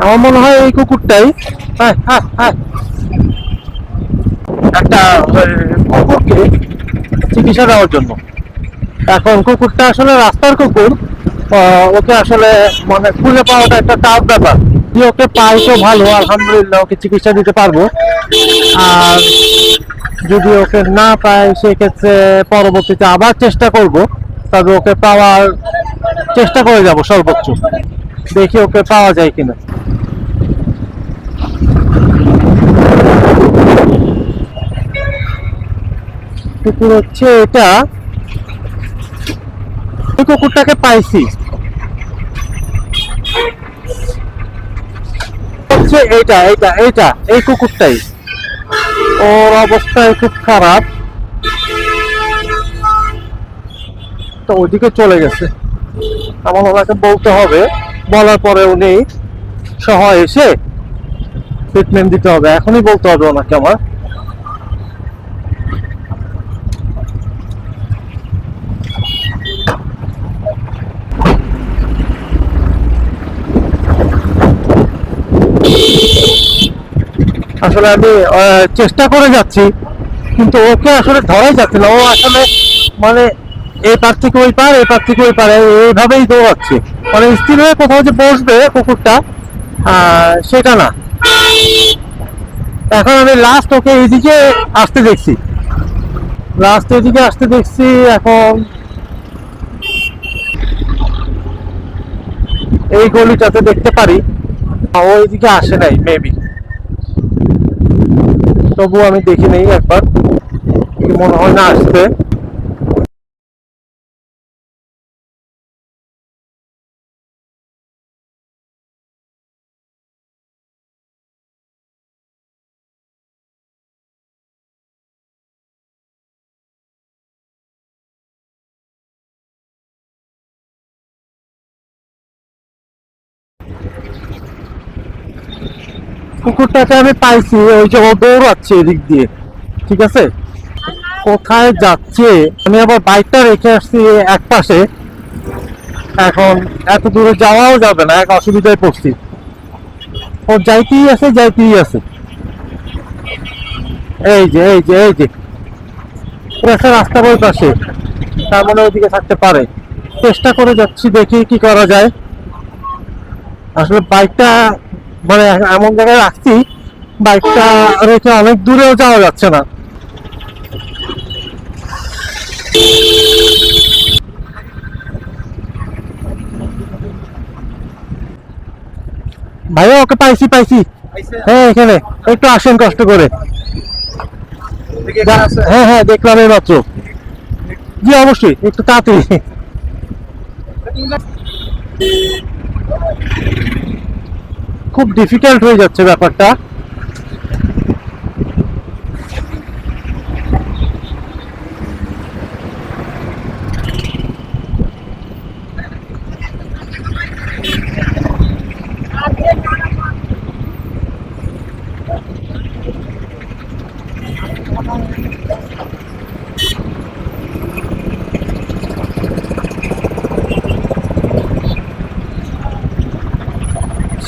আমার মনে হয় এই কুকুরটাই একটা কুকুরকে চিকিৎসা দেওয়ার জন্য। এখন কুকুরটা আসলে রাস্তার কুকুর, ওকে আসলে মানে খুঁজে পাওয়াটা একটা টাফ ব্যাপার। যদি ওকে পাই তো ভালো, আলহামদুলিল্লাহ ওকে চিকিৎসা দিতে পারবো। আর যদি ওকে না পাই সেক্ষেত্রে পরবর্তীতে আবার চেষ্টা করব, তবে ওকে পাওয়ার চেষ্টা করে যাব সর্বোচ্চ, দেখি ওকে পাওয়া যায় কিনা। কুকুর হচ্ছে এটা, এই কুকুরটাকে পাইছি হচ্ছে এইটা এইটা এইটা এই কুকুরটাই। ওর অবস্থা খুব খারাপ, তো ওইদিকে চলে গেছে। আমার ওনাকে বলতে হবে, বলার পরে উনি সহ এসে ট্রিটমেন্ট দিতে হবে। এখনই বলতে হবে ওনাকে আমার। আসলে আমি চেষ্টা করে যাচ্ছি, কিন্তু ওকে আসলে ধরাই যাচ্ছে না। ও আসলে মানে এই পার থেকে ওই পার, এই পার থেকে ওই পারে এইভাবেই দৌড়াচ্ছে। মানে স্থির হয়ে কোথাও যে বসবে কুকুরটা, সেটা না। এখন আমি লাস্ট ওকে এইদিকে আসতে দেখছি, লাস্ট এদিকে আসতে দেখছি। এখন এই গলিটাতে দেখতে পারি, ও এইদিকে আসে নাই মেবি, তবু আমি দেখি নেই একবার, মনে হয় না আসবে। কুকুরটাকে আমি পাইছি, ওই যে ও দৌড়াচ্ছে এদিক দিয়ে, ঠিক আছে। কোথায় যাচ্ছে, আমি আবার বাইকটা রেখে আসছি এক পাশে। এখন এত দূরে যাওয়াও যাবে না, এক অসুবিধায় পড়ছি। ও যাইতেই আছে যাইতেই আছে। এই যে এই যে এই যে একটা রাস্তার ওই পাশে, তার মানে ওইদিকে থাকতে পারে। চেষ্টা করে যাচ্ছি, দেখি কি করা যায়। আসলে বাইকটা মানে এমন জায়গায় রাখছি, বাইকটা রেখে অনেক দূরেও যাওয়া যাচ্ছে না। ভাইয়া ওকে পাইছি পাইছি। হ্যাঁ এখানে, একটু আসেন কষ্ট করে। হ্যাঁ হ্যাঁ দেখলাম এই মাত্র। জি অবশ্যই, একটু তাড়াতাড়ি। খুব ডিফিকাল্ট হয়ে যাচ্ছে ব্যাপারটা।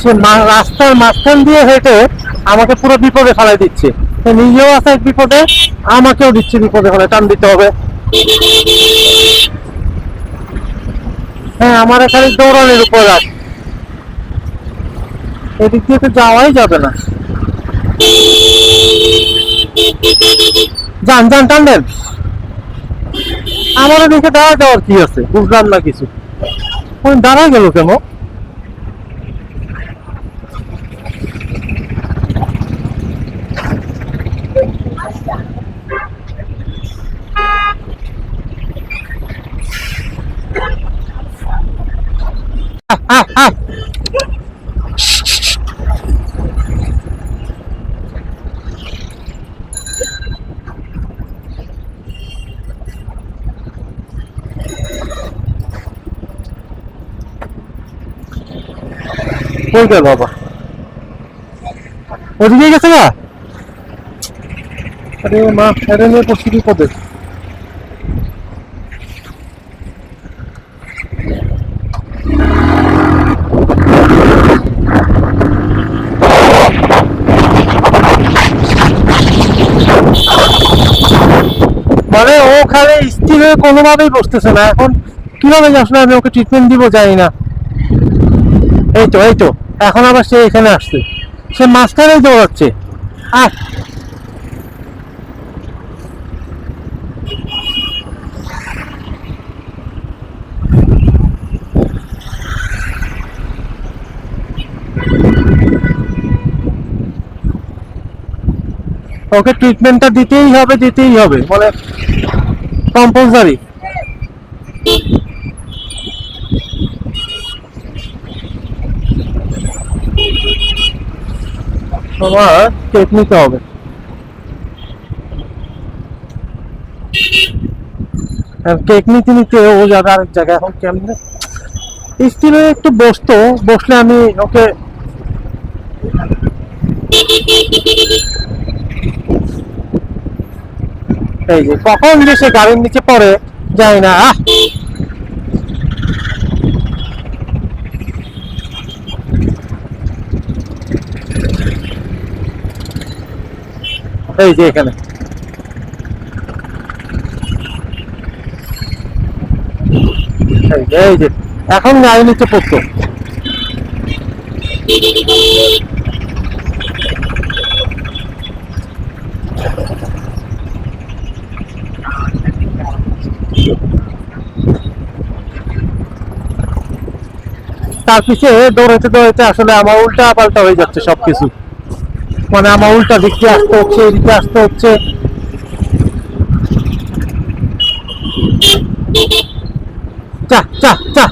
সে রাস্তার মাঝখান দিয়ে হেঁটে আমাকে পুরো বিপদে ফেলাই দিচ্ছে। সে নিজেও আছে এক বিপদে, আমাকেও দিচ্ছে বিপদে, ফেলে টান দিতে হবে। হ্যাঁ আমার এখানে দৌড়ানোর উপর আছে, এদিক দিয়ে তো যাওয়াই যাবে না। যান যান টান দেন। আমার এদিকে দাঁড়া যাওয়ার কি আছে, বুঝলাম না কিছু। ওই দাঁড়া গেল কেন? কই গেল বাবা? ওদিকে গেছে না? আরে মা, এটা নিয়ে পড়ছি বিপদে। মানে ও খালি স্থির হয়ে কোনোভাবেই বসতেছে না। এখন কিভাবে যে আসলে আমি ওকে ট্রিটমেন্ট দিব জানি না। এই তো এখন আবার সে এখানে আসছে, সে মাঝখানেই দৌড়াচ্ছে। আহ, ওকে ট্রিটমেন্টটা দিতেই হবে মানে কম্পালসারি। তোমার কেক নিতে হবে। আর কেক নিতে নিতে ও যাবে আরেক জায়গায়। এখন কেমনে স্থির হয়ে একটু বসতো, বসলে আমি ওকে। এই যে কখন যে সে গাড়ির নিচে পড়ে যায় না। এই যে এখানে, এই যে এখন গাড়ির নিচে পড়তো। তার পিছে দৌড়াইতে দৌড়াইতে আসলে আমার উল্টা পাল্টা হয়ে যাচ্ছে সবকিছু। মানে আমার উল্টা দিক দিয়ে আসতে হচ্ছে, এদিকে আসতে হচ্ছে। চা চা চা।